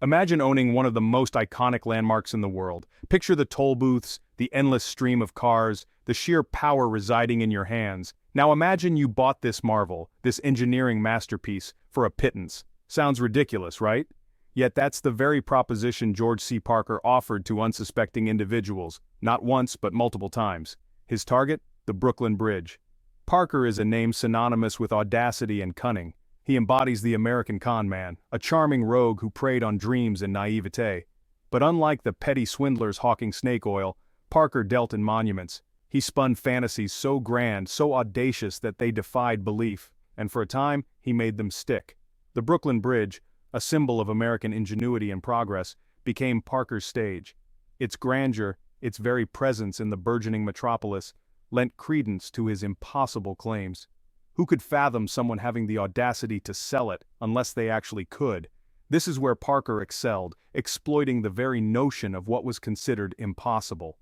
Imagine owning one of the most iconic landmarks in the world. Picture the toll booths, the endless stream of cars, the sheer power residing in your hands. Now imagine you bought this marvel, this engineering masterpiece, for a pittance. Sounds ridiculous, right? Yet that's the very proposition George C. Parker offered to unsuspecting individuals, not once but multiple times. His target? The Brooklyn Bridge. Parker is a name synonymous with audacity and cunning. He embodies the American con man, a charming rogue who preyed on dreams and naivete. But unlike the petty swindlers hawking snake oil, Parker dealt in monuments. He spun fantasies so grand, so audacious that they defied belief, and for a time, he made them stick. The Brooklyn Bridge, a symbol of American ingenuity and progress, became Parker's stage. Its grandeur, its very presence in the burgeoning metropolis, lent credence to his impossible claims. Who could fathom someone having the audacity to sell it unless they actually could? This is where Parker excelled, exploiting the very notion of what was considered impossible.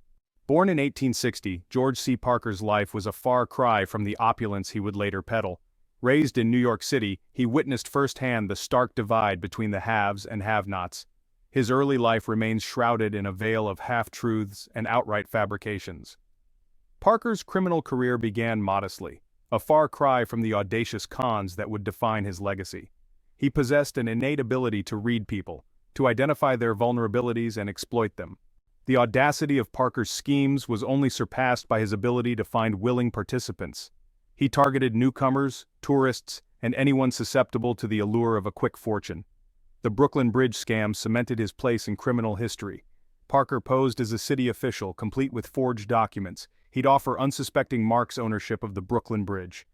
Born in 1860, George C. Parker's life was a far cry from the opulence he would later peddle. Raised in New York City, he witnessed firsthand the stark divide between the haves and have-nots. His early life remains shrouded in a veil of half-truths and outright fabrications. Parker's criminal career began modestly, a far cry from the audacious cons that would define his legacy. He possessed an innate ability to read people, to identify their vulnerabilities and exploit them. The audacity of Parker's schemes was only surpassed by his ability to find willing participants. He targeted newcomers, tourists, and anyone susceptible to the allure of a quick fortune. The Brooklyn Bridge scam cemented his place in criminal history. Parker posed as a city official, complete with forged documents. He'd offer unsuspecting Mark's ownership of the Brooklyn Bridge.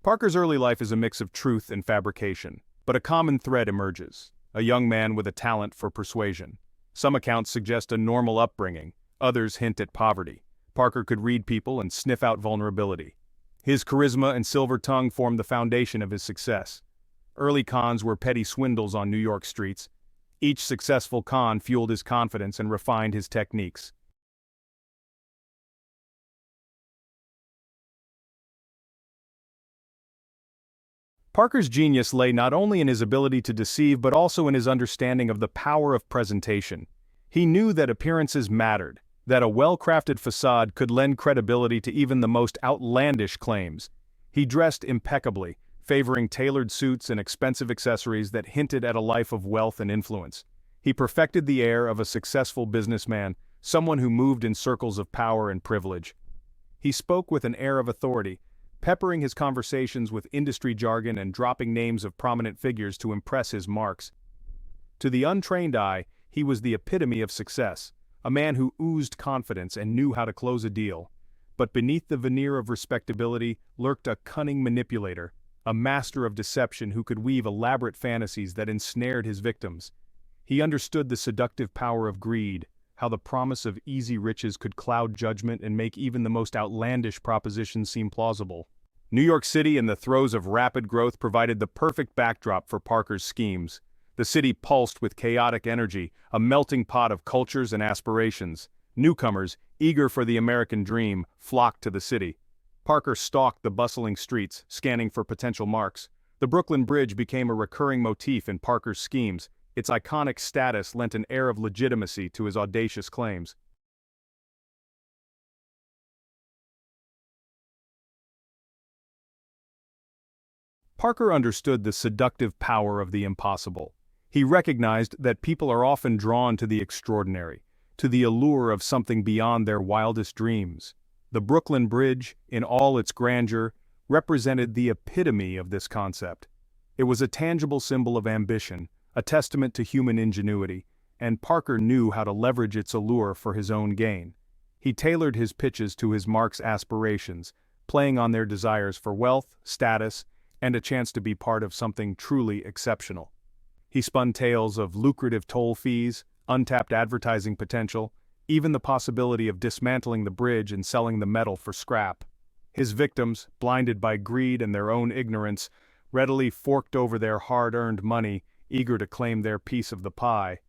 Parker's early life is a mix of truth and fabrication, but a common thread emerges: a young man with a talent for persuasion. Some accounts suggest a normal upbringing, others hint at poverty. Parker could read people and sniff out vulnerability. His charisma and silver tongue formed the foundation of his success. Early cons were petty swindles on New York streets. Each successful con fueled his confidence and refined his techniques. Parker's genius lay not only in his ability to deceive but also in his understanding of the power of presentation. He knew that appearances mattered, that a well-crafted facade could lend credibility to even the most outlandish claims. He dressed impeccably, favoring tailored suits and expensive accessories that hinted at a life of wealth and influence. He perfected the air of a successful businessman, someone who moved in circles of power and privilege. He spoke with an air of authority, peppering his conversations with industry jargon and dropping names of prominent figures to impress his marks. To the untrained eye, he was the epitome of success, a man who oozed confidence and knew how to close a deal. But beneath the veneer of respectability lurked a cunning manipulator, a master of deception who could weave elaborate fantasies that ensnared his victims. He understood the seductive power of greed, how the promise of easy riches could cloud judgment and make even the most outlandish propositions seem plausible. New York City, in the throes of rapid growth, provided the perfect backdrop for Parker's schemes. The city pulsed with chaotic energy, a melting pot of cultures and aspirations. Newcomers, eager for the American dream, flocked to the city. Parker stalked the bustling streets, scanning for potential marks. The Brooklyn Bridge became a recurring motif in Parker's schemes. Its iconic status lent an air of legitimacy to his audacious claims. Parker understood the seductive power of the impossible. He recognized that people are often drawn to the extraordinary, to the allure of something beyond their wildest dreams. The Brooklyn Bridge, in all its grandeur, represented the epitome of this concept. It was a tangible symbol of ambition, a testament to human ingenuity, and Parker knew how to leverage its allure for his own gain. He tailored his pitches to his marks' aspirations, playing on their desires for wealth, status, and a chance to be part of something truly exceptional. He spun tales of lucrative toll fees, untapped advertising potential, even the possibility of dismantling the bridge and selling the metal for scrap. His victims, blinded by greed and their own ignorance, readily forked over their hard-earned money, eager to claim their piece of the pie.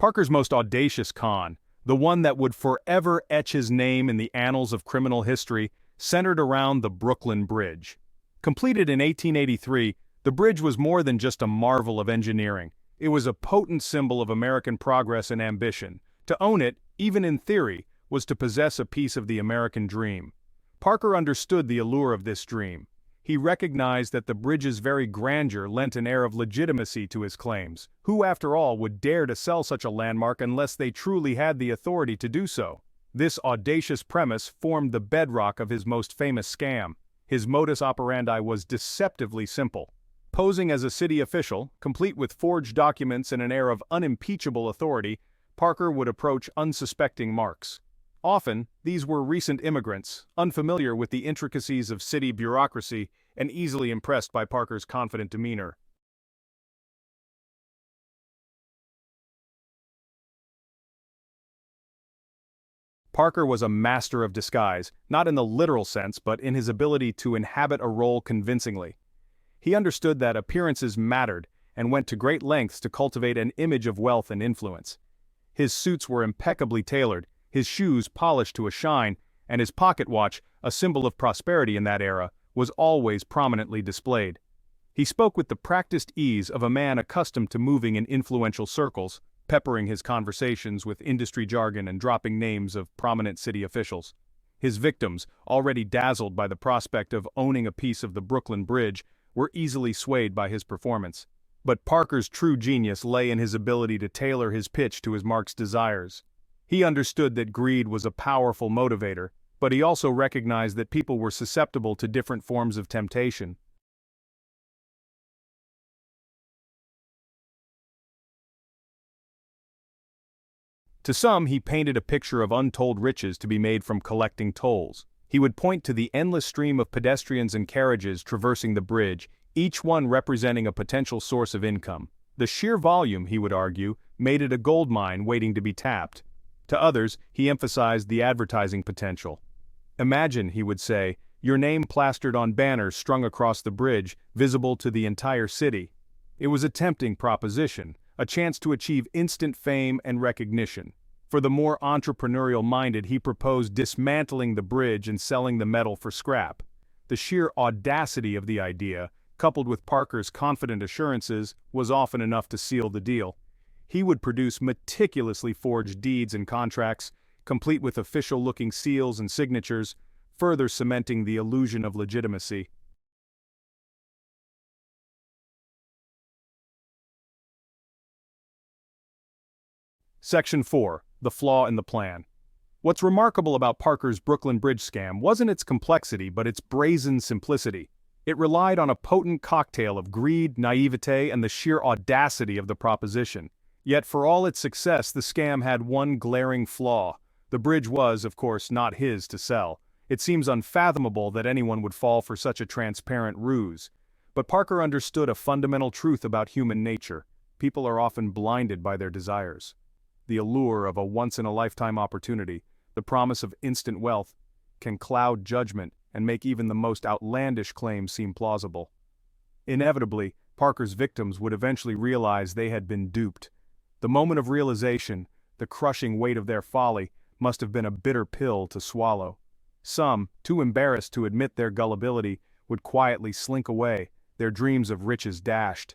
Parker's most audacious con, the one that would forever etch his name in the annals of criminal history, centered around the Brooklyn Bridge. Completed in 1883, the bridge was more than just a marvel of engineering. It was a potent symbol of American progress and ambition. To own it, even in theory, was to possess a piece of the American dream. Parker understood the allure of this dream. He recognized that the bridge's very grandeur lent an air of legitimacy to his claims. Who, after all, would dare to sell such a landmark unless they truly had the authority to do so? This audacious premise formed the bedrock of his most famous scam. His modus operandi was deceptively simple. Posing as a city official, complete with forged documents and an air of unimpeachable authority, Parker would approach unsuspecting marks. Often, these were recent immigrants, unfamiliar with the intricacies of city bureaucracy and easily impressed by Parker's confident demeanor. Parker was a master of disguise, not in the literal sense but in his ability to inhabit a role convincingly. He understood that appearances mattered and went to great lengths to cultivate an image of wealth and influence. His suits were impeccably tailored, his shoes polished to a shine, and his pocket watch, a symbol of prosperity in that era, was always prominently displayed. He spoke with the practiced ease of a man accustomed to moving in influential circles, peppering his conversations with industry jargon and dropping names of prominent city officials. His victims, already dazzled by the prospect of owning a piece of the Brooklyn Bridge, were easily swayed by his performance. But Parker's true genius lay in his ability to tailor his pitch to his mark's desires. He understood that greed was a powerful motivator, but he also recognized that people were susceptible to different forms of temptation. To some, he painted a picture of untold riches to be made from collecting tolls. He would point to the endless stream of pedestrians and carriages traversing the bridge, each one representing a potential source of income. The sheer volume, he would argue, made it a gold mine waiting to be tapped. To others, he emphasized the advertising potential. Imagine, he would say, your name plastered on banners strung across the bridge, visible to the entire city. It was a tempting proposition, a chance to achieve instant fame and recognition. For the more entrepreneurial-minded, he proposed dismantling the bridge and selling the metal for scrap. The sheer audacity of the idea, coupled with Parker's confident assurances, was often enough to seal the deal. He would produce meticulously forged deeds and contracts, complete with official-looking seals and signatures, further cementing the illusion of legitimacy. Section 4. The Flaw in the Plan. What's remarkable about Parker's Brooklyn Bridge scam wasn't its complexity but its brazen simplicity. It relied on a potent cocktail of greed, naivete, and the sheer audacity of the proposition. Yet for all its success, the scam had one glaring flaw. The bridge was, of course, not his to sell. It seems unfathomable that anyone would fall for such a transparent ruse. But Parker understood a fundamental truth about human nature. People are often blinded by their desires. The allure of a once-in-a-lifetime opportunity, the promise of instant wealth, can cloud judgment and make even the most outlandish claims seem plausible. Inevitably, Parker's victims would eventually realize they had been duped. The moment of realization, the crushing weight of their folly, must have been a bitter pill to swallow. Some, too embarrassed to admit their gullibility, would quietly slink away, their dreams of riches dashed.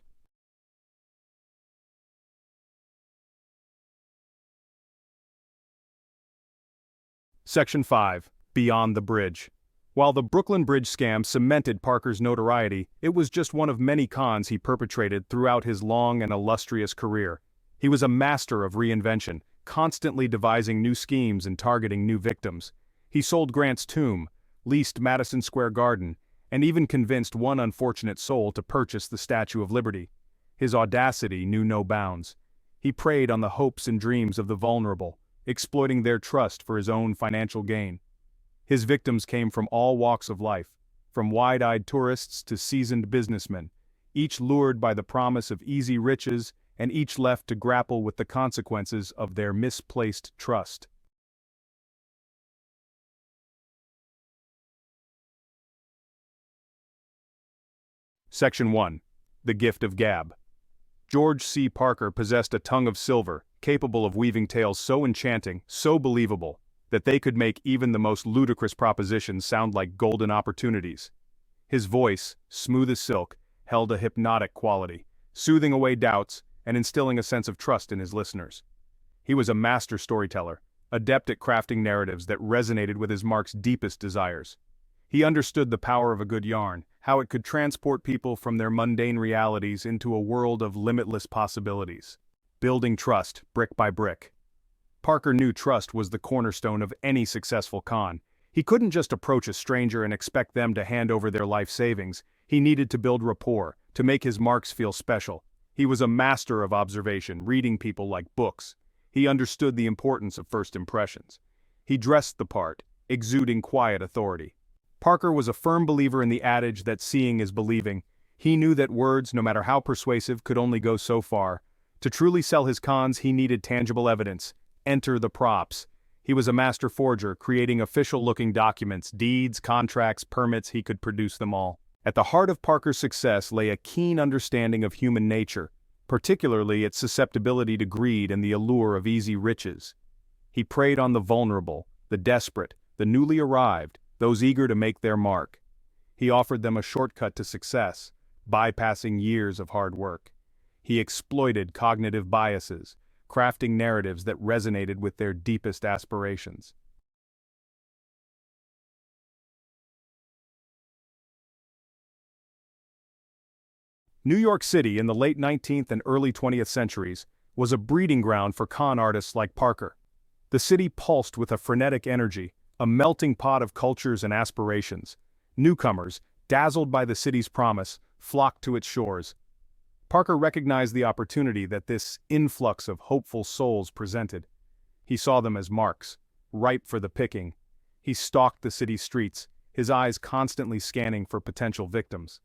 Section 5. Beyond the Bridge. While the Brooklyn Bridge scam cemented Parker's notoriety, it was just one of many cons he perpetrated throughout his long and illustrious career. He was a master of reinvention, constantly devising new schemes and targeting new victims. He sold Grant's tomb, leased Madison Square Garden, and even convinced one unfortunate soul to purchase the Statue of Liberty. His audacity knew no bounds. He preyed on the hopes and dreams of the vulnerable, exploiting their trust for his own financial gain. His victims came from all walks of life, from wide-eyed tourists to seasoned businessmen, each lured by the promise of easy riches and each left to grapple with the consequences of their misplaced trust. Section 1. The Gift of Gab. George C. Parker possessed a tongue of silver, capable of weaving tales so enchanting, so believable, that they could make even the most ludicrous propositions sound like golden opportunities. His voice, smooth as silk, held a hypnotic quality, soothing away doubts and instilling a sense of trust in his listeners. He was a master storyteller, adept at crafting narratives that resonated with his mark's deepest desires. He understood the power of a good yarn, how it could transport people from their mundane realities into a world of limitless possibilities, building trust brick by brick. Parker knew trust was the cornerstone of any successful con. He couldn't just approach a stranger and expect them to hand over their life savings. He needed to build rapport, to make his marks feel special. He was a master of observation, reading people like books. He understood the importance of first impressions. He dressed the part, exuding quiet authority. Parker was a firm believer in the adage that seeing is believing. He knew that words, no matter how persuasive, could only go so far. To truly sell his cons, he needed tangible evidence. Enter the props. He was a master forger, creating official-looking documents, deeds, contracts, permits. He could produce them all. At the heart of Parker's success lay a keen understanding of human nature, particularly its susceptibility to greed and the allure of easy riches. He preyed on the vulnerable, the desperate, the newly arrived, those eager to make their mark. He offered them a shortcut to success, bypassing years of hard work. He exploited cognitive biases, crafting narratives that resonated with their deepest aspirations. New York City in the late 19th and early 20th centuries was a breeding ground for con artists like Parker. The city pulsed with a frenetic energy, a melting pot of cultures and aspirations. Newcomers, dazzled by the city's promise, flocked to its shores. Parker recognized the opportunity that this influx of hopeful souls presented. He saw them as marks, ripe for the picking. He stalked the city's streets, his eyes constantly scanning for potential victims.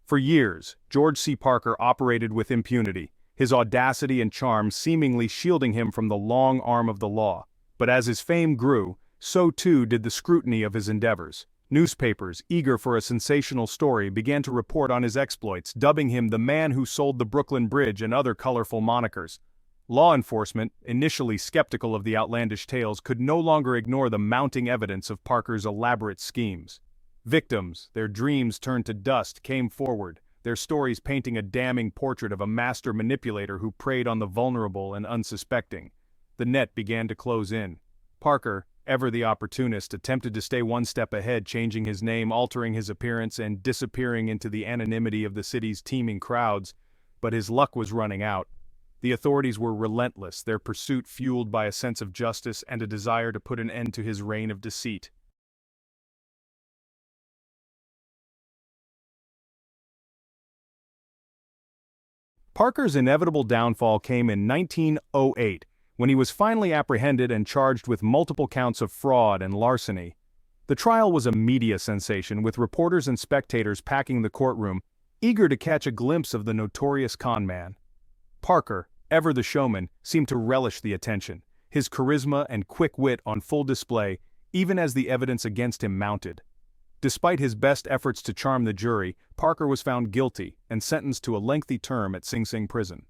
For years, George C. Parker operated with impunity, his audacity and charm seemingly shielding him from the long arm of the law. But as his fame grew, so too did the scrutiny of his endeavors. Newspapers, eager for a sensational story, began to report on his exploits, dubbing him the man who sold the Brooklyn Bridge and other colorful monikers. Law enforcement, initially skeptical of the outlandish tales, could no longer ignore the mounting evidence of Parker's elaborate schemes. Victims, their dreams turned to dust, came forward, their stories painting a damning portrait of a master manipulator who preyed on the vulnerable and unsuspecting. The net began to close in. Parker, ever the opportunist, attempted to stay one step ahead, changing his name, altering his appearance, and disappearing into the anonymity of the city's teeming crowds. But his luck was running out. The authorities were relentless, their pursuit fueled by a sense of justice and a desire to put an end to his reign of deceit. Parker's inevitable downfall came in 1908, when he was finally apprehended and charged with multiple counts of fraud and larceny. The trial was a media sensation, with reporters and spectators packing the courtroom, eager to catch a glimpse of the notorious con man. Parker, ever the showman, seemed to relish the attention, his charisma and quick wit on full display, even as the evidence against him mounted. Despite his best efforts to charm the jury, Parker was found guilty and sentenced to a lengthy term at Sing Sing prison.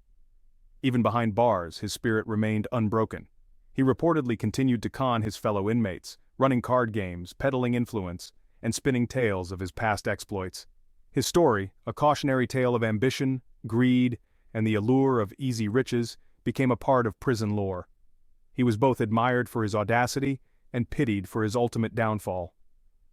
Even behind bars, his spirit remained unbroken. He reportedly continued to con his fellow inmates, running card games, peddling influence, and spinning tales of his past exploits. His story, a cautionary tale of ambition, greed, and the allure of easy riches, became a part of prison lore. He was both admired for his audacity and pitied for his ultimate downfall.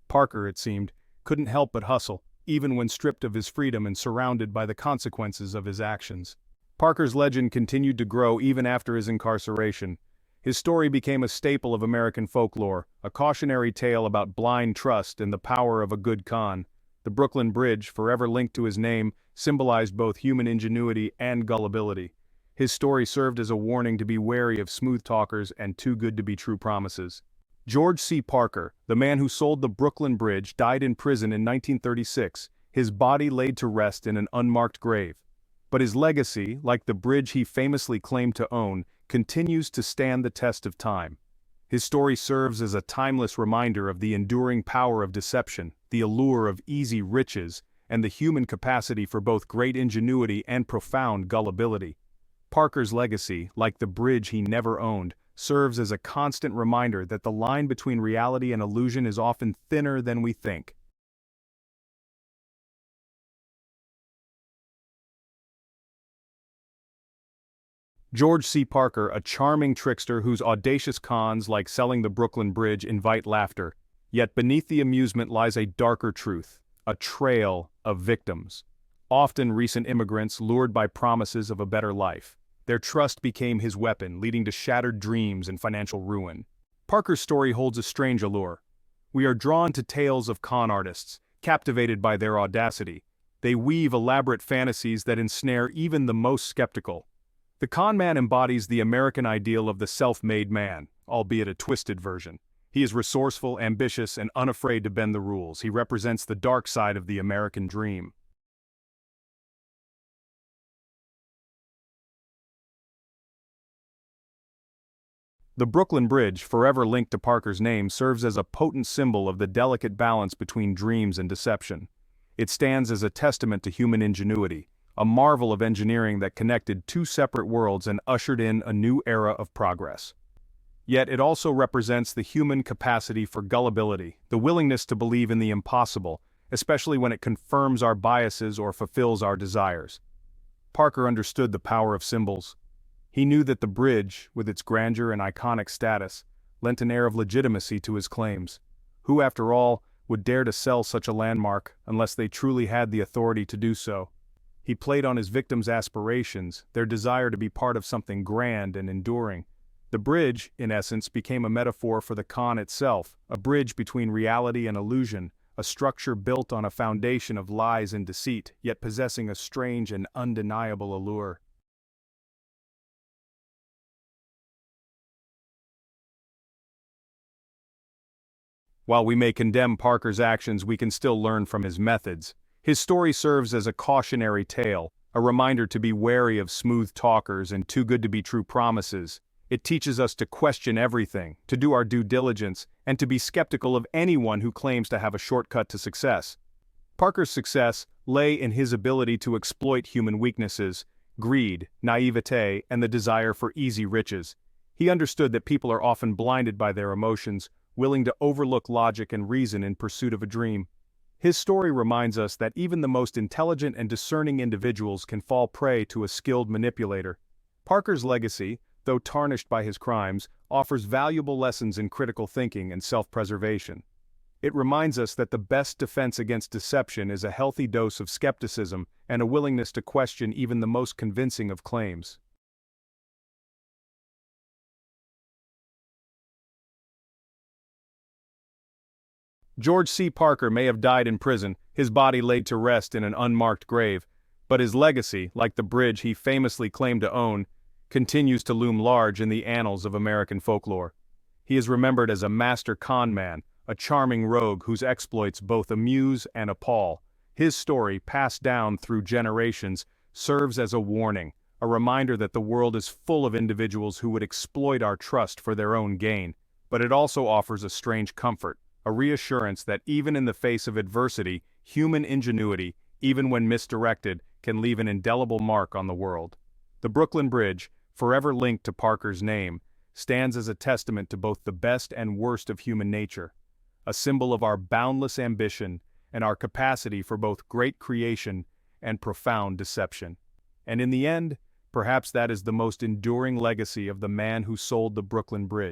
Parker, it seemed, couldn't help but hustle, even when stripped of his freedom and surrounded by the consequences of his actions. Parker's legend continued to grow even after his incarceration. His story became a staple of American folklore, a cautionary tale about blind trust and the power of a good con. The Brooklyn Bridge, forever linked to his name, symbolized both human ingenuity and gullibility. His story served as a warning to be wary of smooth talkers and too-good-to-be-true promises. George C. Parker, the man who sold the Brooklyn Bridge, died in prison in 1936, his body laid to rest in an unmarked grave. But his legacy, like the bridge he famously claimed to own, continues to stand the test of time. His story serves as a timeless reminder of the enduring power of deception, the the allure of easy riches, and the human capacity for both great ingenuity and profound gullibility. Parker's legacy, like the bridge he never owned, serves as a constant reminder that the line between reality and illusion is often thinner than we think. George C. Parker, a charming trickster whose audacious cons, like selling the Brooklyn Bridge, invite laughter. Yet beneath the amusement lies a darker truth, a trail of victims. Often recent immigrants lured by promises of a better life. Their trust became his weapon, leading to shattered dreams and financial ruin. Parker's story holds a strange allure. We are drawn to tales of con artists, captivated by their audacity. They weave elaborate fantasies that ensnare even the most skeptical. The con man embodies the American ideal of the self-made man, albeit a twisted version. He is resourceful, ambitious, and unafraid to bend the rules. He represents the dark side of the American dream. The Brooklyn Bridge, forever linked to Parker's name, serves as a potent symbol of the delicate balance between dreams and deception. It stands as a testament to human ingenuity, a marvel of engineering that connected two separate worlds and ushered in a new era of progress. Yet it also represents the human capacity for gullibility, the willingness to believe in the impossible, especially when it confirms our biases or fulfills our desires. Parker understood the power of symbols. He knew that the bridge, with its grandeur and iconic status, lent an air of legitimacy to his claims. Who, after all, would dare to sell such a landmark unless they truly had the authority to do so? He played on his victims' aspirations, their desire to be part of something grand and enduring. The bridge, in essence, became a metaphor for the con itself, a bridge between reality and illusion, a structure built on a foundation of lies and deceit, yet possessing a strange and undeniable allure. While we may condemn Parker's actions, we can still learn from his methods. His story serves as a cautionary tale, a reminder to be wary of smooth talkers and too-good-to-be-true promises. It teaches us to question everything, to do our due diligence, and to be skeptical of anyone who claims to have a shortcut to success. Parker's success lay in his ability to exploit human weaknesses, greed, naivete, and the desire for easy riches. He understood that people are often blinded by their emotions, willing to overlook logic and reason in pursuit of a dream. His story reminds us that even the most intelligent and discerning individuals can fall prey to a skilled manipulator. Parker's legacy, though tarnished by his crimes, offers valuable lessons in critical thinking and self-preservation. It reminds us that the best defense against deception is a healthy dose of skepticism and a willingness to question even the most convincing of claims. George C. Parker may have died in prison, his body laid to rest in an unmarked grave, but his legacy, like the bridge he famously claimed to own, continues to loom large in the annals of American folklore. He is remembered as a master con man, a charming rogue whose exploits both amuse and appall. His story, passed down through generations, serves as a warning, a reminder that the world is full of individuals who would exploit our trust for their own gain, but it also offers a strange comfort, a reassurance that even in the face of adversity, human ingenuity, even when misdirected, can leave an indelible mark on the world. The Brooklyn Bridge, forever linked to Parker's name, stands as a testament to both the best and worst of human nature, a symbol of our boundless ambition and our capacity for both great creation and profound deception. And in the end, perhaps that is the most enduring legacy of the man who sold the Brooklyn Bridge.